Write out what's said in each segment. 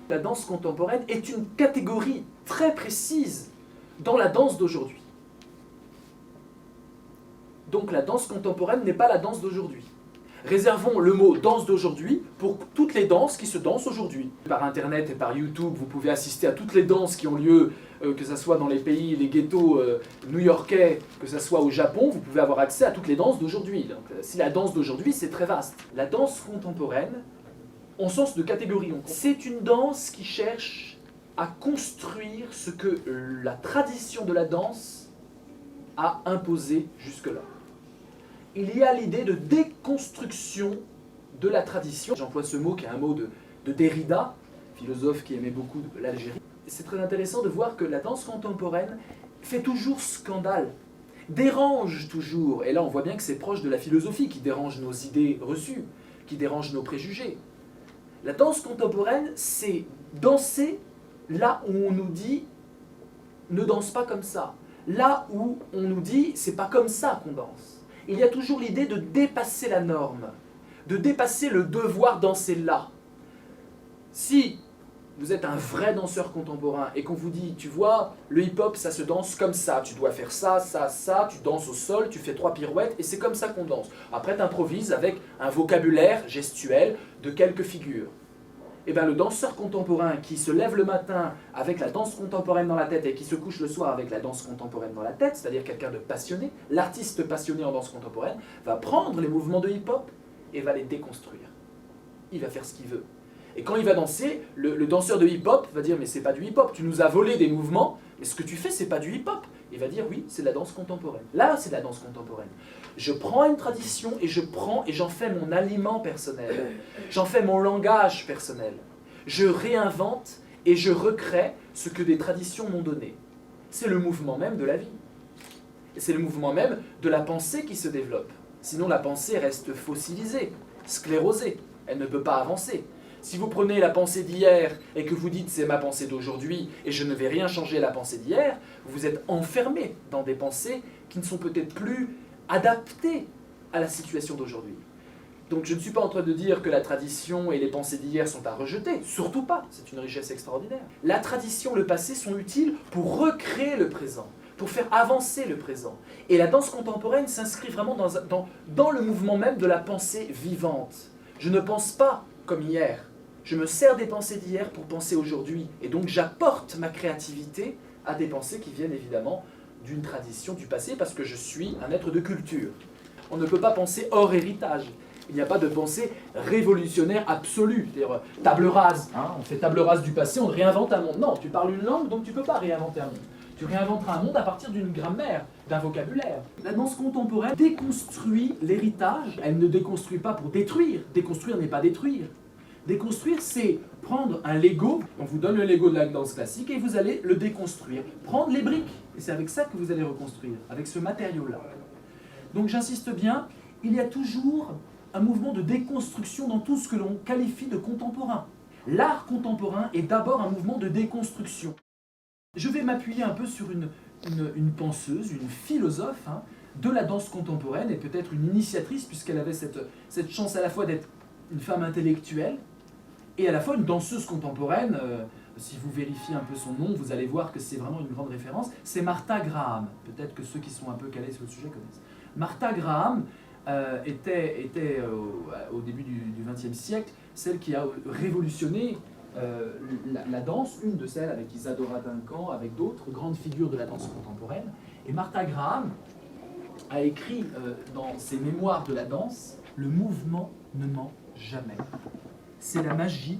La danse contemporaine est une catégorie très précise dans la danse d'aujourd'hui. Donc la danse contemporaine n'est pas la danse d'aujourd'hui. Réservons le mot danse d'aujourd'hui pour toutes les danses qui se dansent aujourd'hui. Par internet et par YouTube, vous pouvez assister à toutes les danses qui ont lieu, que ce soit dans les pays, les ghettos new-yorkais, que ce soit au Japon, vous pouvez avoir accès à toutes les danses d'aujourd'hui. Donc si la danse d'aujourd'hui, c'est très vaste. La danse contemporaine, en sens de catégorie, c'est une danse qui cherche à construire ce que la tradition de la danse a imposé jusque-là. Il y a l'idée de déconstruction de la tradition. J'emploie ce mot qui est un mot de Derrida, philosophe qui aimait beaucoup l'Algérie. C'est très intéressant de voir que la danse contemporaine fait toujours scandale, dérange toujours. Et là, on voit bien que c'est proche de la philosophie qui dérange nos idées reçues, qui dérange nos préjugés. La danse contemporaine, c'est danser là où on nous dit « ne danse pas comme ça ». Là où on nous dit « c'est pas comme ça qu'on danse ». Il y a toujours l'idée de dépasser la norme, de dépasser le devoir danser là. Si vous êtes un vrai danseur contemporain et qu'on vous dit, tu vois, le hip-hop, ça se danse comme ça, tu dois faire ça, ça, ça, tu danses au sol, tu fais 3 pirouettes et c'est comme ça qu'on danse. Après, tu improvises avec un vocabulaire gestuel de quelques figures. Eh bien, le danseur contemporain qui se lève le matin avec la danse contemporaine dans la tête et qui se couche le soir avec la danse contemporaine dans la tête, c'est-à-dire quelqu'un de passionné, l'artiste passionné en danse contemporaine, va prendre les mouvements de hip-hop et va les déconstruire. Il va faire ce qu'il veut. Et quand il va danser, le danseur de hip-hop va dire « mais c'est pas du hip-hop, tu nous as volé des mouvements, mais ce que tu fais, c'est pas du hip-hop ». Il va dire « oui, c'est de la danse contemporaine ». Là, c'est de la danse contemporaine. Je prends une tradition et j'en fais mon aliment personnel. J'en fais mon langage personnel. Je réinvente et je recrée ce que des traditions m'ont donné. C'est le mouvement même de la vie. Et c'est le mouvement même de la pensée qui se développe. Sinon, la pensée reste fossilisée, sclérosée. Elle ne peut pas avancer. Si vous prenez la pensée d'hier et que vous dites « c'est ma pensée d'aujourd'hui et je ne vais rien changer à la pensée d'hier », vous êtes enfermé dans des pensées qui ne sont peut-être plus adaptées à la situation d'aujourd'hui. Donc je ne suis pas en train de dire que la tradition et les pensées d'hier sont à rejeter, surtout pas, c'est une richesse extraordinaire. La tradition, le passé sont utiles pour recréer le présent, pour faire avancer le présent. Et la danse contemporaine s'inscrit vraiment dans le mouvement même de la pensée vivante. Je ne pense pas comme hier. Je me sers des pensées d'hier pour penser aujourd'hui. Et donc j'apporte ma créativité à des pensées qui viennent évidemment d'une tradition du passé parce que je suis un être de culture. On ne peut pas penser hors héritage. Il n'y a pas de pensée révolutionnaire absolue. C'est-à-dire table rase. On fait table rase du passé, on réinvente un monde. Non, tu parles une langue, donc tu ne peux pas réinventer un monde. Tu réinventeras un monde à partir d'une grammaire, d'un vocabulaire. La danse contemporaine déconstruit l'héritage. Elle ne déconstruit pas pour détruire. Déconstruire n'est pas détruire. Déconstruire, c'est prendre un Lego, on vous donne le Lego de la danse classique et vous allez le déconstruire. Prendre les briques, et c'est avec ça que vous allez reconstruire, avec ce matériau-là. Donc j'insiste bien, il y a toujours un mouvement de déconstruction dans tout ce que l'on qualifie de contemporain. L'art contemporain est d'abord un mouvement de déconstruction. Je vais m'appuyer un peu sur une penseuse, une philosophe de la danse contemporaine et peut-être une initiatrice puisqu'elle avait cette chance à la fois d'être une femme intellectuelle et à la fois une danseuse contemporaine. Si vous vérifiez un peu son nom, vous allez voir que c'est vraiment une grande référence. C'est Martha Graham. Peut-être que ceux qui sont un peu calés sur le sujet connaissent. Martha Graham était au début du XXe siècle celle qui a révolutionné la danse, une de celles avec Isadora Duncan, avec d'autres grandes figures de la danse contemporaine. Et Martha Graham a écrit dans ses mémoires de la danse « Le mouvement ne ment jamais ». C'est la magie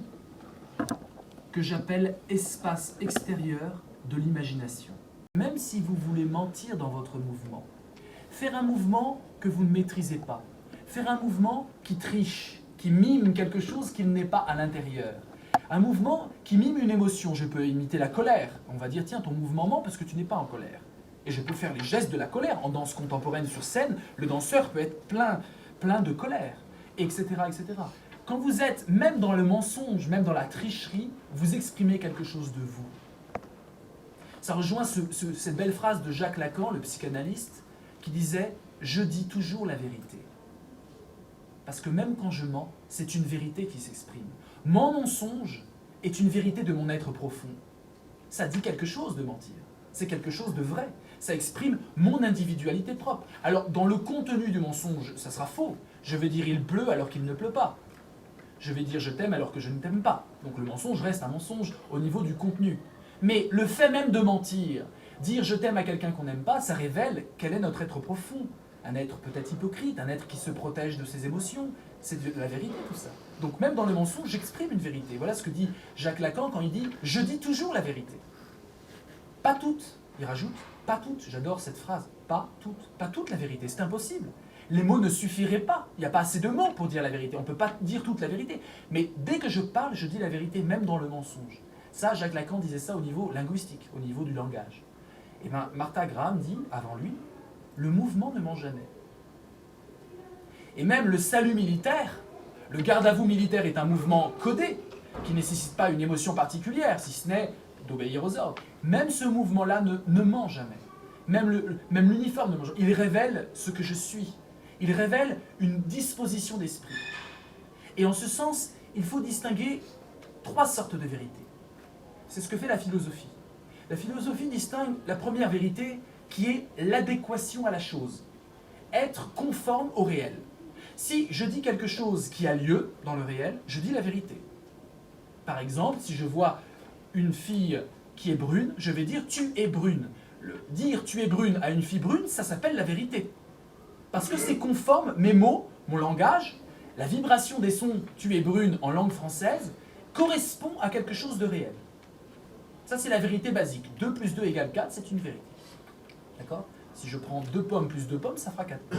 que j'appelle espace extérieur de l'imagination. Même si vous voulez mentir dans votre mouvement, faire un mouvement que vous ne maîtrisez pas, faire un mouvement qui triche, qui mime quelque chose qui n'est pas à l'intérieur, un mouvement qui mime une émotion. Je peux imiter la colère. On va dire, tiens, ton mouvement ment parce que tu n'es pas en colère. Et je peux faire les gestes de la colère. En danse contemporaine sur scène, le danseur peut être plein de colère, etc., etc. Quand vous êtes, même dans le mensonge, même dans la tricherie, vous exprimez quelque chose de vous. Ça rejoint cette belle phrase de Jacques Lacan, le psychanalyste, qui disait « Je dis toujours la vérité ». Parce que même quand je mens, c'est une vérité qui s'exprime. Mon mensonge est une vérité de mon être profond. Ça dit quelque chose de mentir. C'est quelque chose de vrai. Ça exprime mon individualité propre. Alors, dans le contenu du mensonge, ça sera faux. Je vais dire il pleut alors qu'il ne pleut pas. Je vais dire je t'aime alors que je ne t'aime pas. Donc le mensonge reste un mensonge au niveau du contenu. Mais le fait même de mentir, dire je t'aime à quelqu'un qu'on n'aime pas, ça révèle quel est notre être profond. Un être peut-être hypocrite, un être qui se protège de ses émotions. C'est de la vérité tout ça. Donc même dans le mensonge, j'exprime une vérité. Voilà ce que dit Jacques Lacan quand il dit « je dis toujours la vérité ». Pas toute, il rajoute, pas toute, j'adore cette phrase, pas toute la vérité, c'est impossible. Les mots ne suffiraient pas, il n'y a pas assez de mots pour dire la vérité, on ne peut pas dire toute la vérité. Mais dès que je parle, je dis la vérité, même dans le mensonge. Ça, Jacques Lacan disait ça au niveau linguistique, au niveau du langage. Et bien, Martha Graham dit, avant lui, le mouvement ne ment jamais. Et même le salut militaire, le garde-à-vous militaire est un mouvement codé, qui ne nécessite pas une émotion particulière, si ce n'est d'obéir aux ordres. Même ce mouvement-là ne ment jamais. Même l'uniforme ne ment jamais. Il révèle ce que je suis. Il révèle une disposition d'esprit. Et en ce sens, il faut distinguer 3 sortes de vérités. C'est ce que fait la philosophie. La philosophie distingue la première vérité qui est l'adéquation à la chose. Être conforme au réel. Si je dis quelque chose qui a lieu dans le réel, je dis la vérité. Par exemple, si je vois une fille qui est brune, je vais dire « tu es brune ». Dire « tu es brune » à une fille brune, ça s'appelle la vérité. Parce que c'est conforme, mes mots, mon langage, la vibration des sons « tu es brune » en langue française, correspond à quelque chose de réel. Ça, c'est la vérité basique. 2 plus 2 égale 4, c'est une vérité. D'accord ? Si je prends 2 pommes plus 2 pommes, ça fera 4 pommes.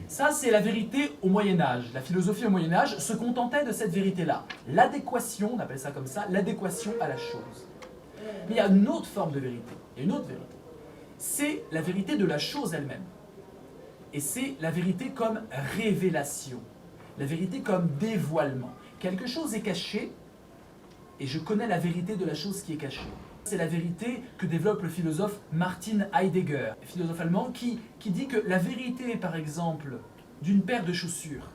Ça, c'est la vérité au Moyen-Âge. La philosophie au Moyen-Âge se contentait de cette vérité-là. L'adéquation, on appelle ça comme ça, l'adéquation à la chose. Mais il y a une autre forme de vérité. Il y a une autre vérité. C'est la vérité de la chose elle-même. Et c'est la vérité comme révélation. La vérité comme dévoilement. Quelque chose est caché, et je connais la vérité de la chose qui est cachée. C'est la vérité que développe le philosophe Martin Heidegger, philosophe allemand, qui dit que la vérité, par exemple, d'une paire de chaussures,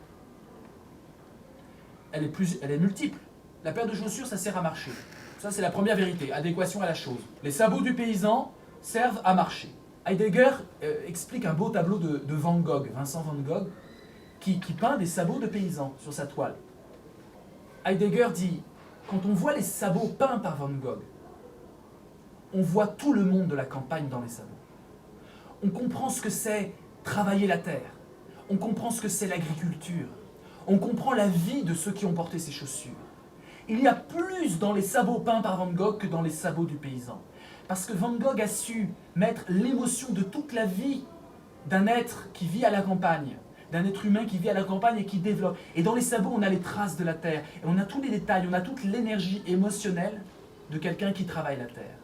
elle est multiple. La paire de chaussures, ça sert à marcher. Ça, c'est la première vérité, adéquation à la chose. Les sabots du paysan servent à marcher. Heidegger explique un beau tableau de Van Gogh, Vincent Van Gogh, qui peint des sabots de paysans sur sa toile. Heidegger dit, quand on voit les sabots peints par Van Gogh, on voit tout le monde de la campagne dans les sabots. On comprend ce que c'est travailler la terre. On comprend ce que c'est l'agriculture. On comprend la vie de ceux qui ont porté ces chaussures. Il y a plus dans les sabots peints par Van Gogh que dans les sabots du paysan. Parce que Van Gogh a su mettre l'émotion de toute la vie d'un être qui vit à la campagne, d'un être humain qui vit à la campagne et qui développe. Et dans les sabots, on a les traces de la terre. Et on a tous les détails, on a toute l'énergie émotionnelle de quelqu'un qui travaille la terre.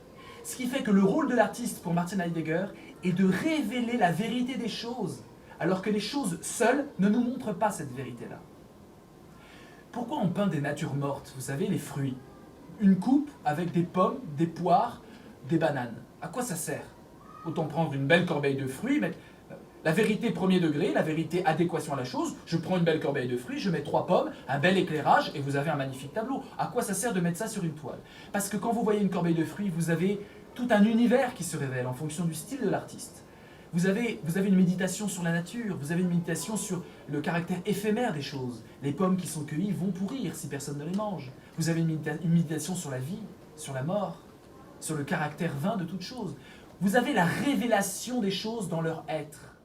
Ce qui fait que le rôle de l'artiste pour Martin Heidegger est de révéler la vérité des choses, alors que les choses seules ne nous montrent pas cette vérité-là. Pourquoi on peint des natures mortes? Vous savez, les fruits. Une coupe avec des pommes, des poires, des bananes. À quoi ça sert? Autant prendre une belle corbeille de fruits, mettre la vérité premier degré, la vérité adéquation à la chose. Je prends une belle corbeille de fruits, je mets 3 pommes, un bel éclairage et vous avez un magnifique tableau. À quoi ça sert de mettre ça sur une toile? Parce que quand vous voyez une corbeille de fruits, vous avez tout un univers qui se révèle en fonction du style de l'artiste. Vous avez une méditation sur la nature, vous avez une méditation sur le caractère éphémère des choses. Les pommes qui sont cueillies vont pourrir si personne ne les mange. Vous avez une méditation sur la vie, sur la mort, sur le caractère vain de toute chose. Vous avez la révélation des choses dans leur être.